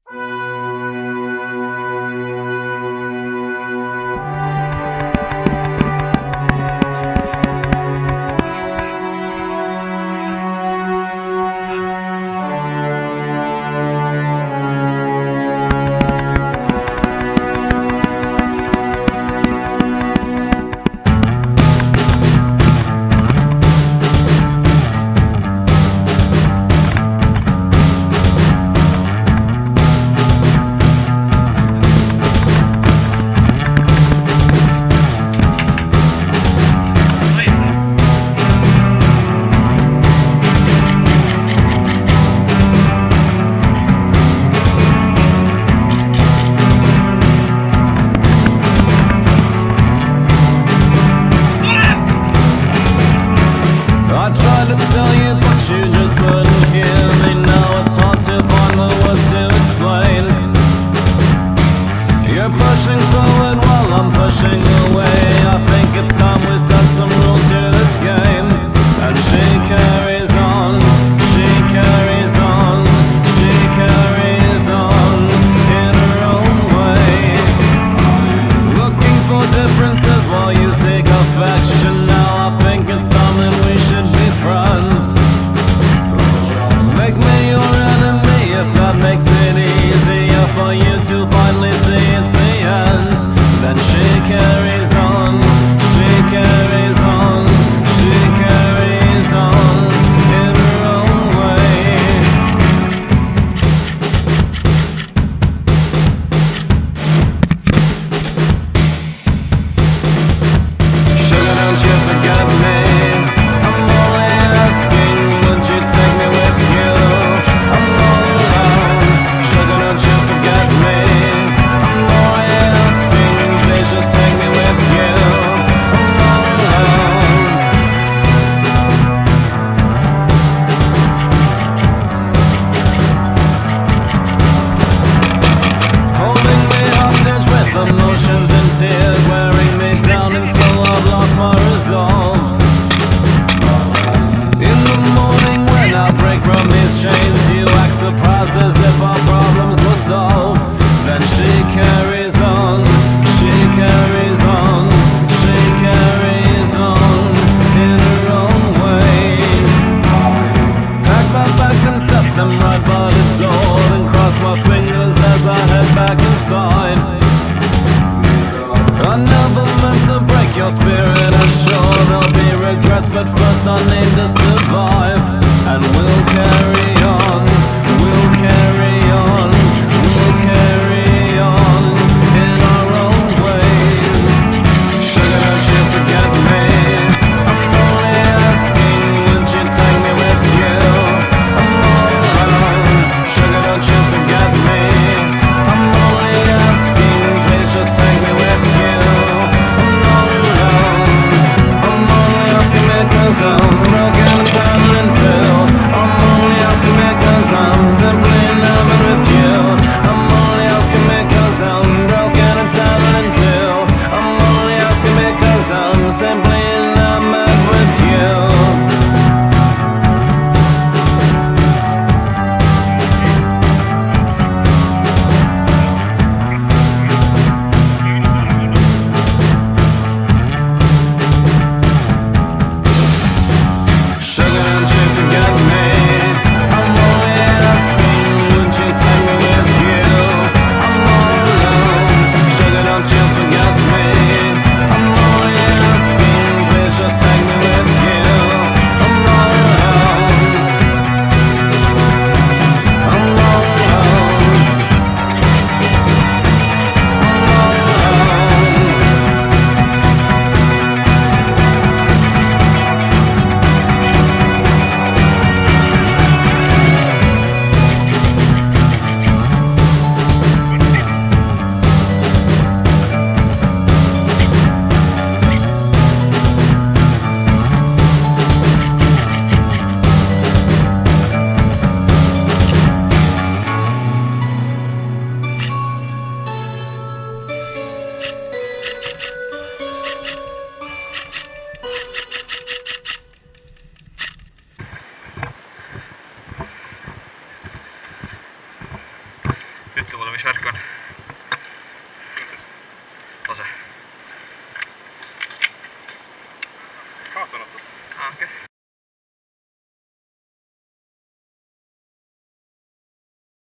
I tried to tell you, but you just wouldn't hear me. Now it's hard to find the words to explain. You're pushing forward while I'm pushing away. I think it's time we set some rules to this game. And she carries on, she carries on, she carries on in her own way. Looking for differences while you seek affection. Now I think it's time that we should be friends. Make me your enemy if that makes it easier for you to finally see it's the end. Then she carries on, she carries on, she carries on in her own way. Sugar, don't you forget me. I'm only asking, would you take me with you? I'm all alone. Sugar, don't you forget me. I'm only asking, please just take me with you. I'm all alone. Holding me hostage with emotions and tears, wearing me down until I've lost my resolve. In the morning when I break from these chains, you act surprised as if our problems were solved. Then she carries on, she carries on, she carries on in her own way. Pack my bags and set them right by the door, and cross my fingers as I head back inside. I never meant to break your spirit, I'm sure there'll be regrets, but first I need to survive. And we'll carry on, we'll carry on, we'll carry on in our own ways. Sugar, don't you forget me. I'm only asking, would you take me with you? I'm all alone. Sugar, don't you forget me. I'm only asking, please just take me with you. I'm all alone. I'm only asking because I'm broken down until I'm かなと。Ah, okay.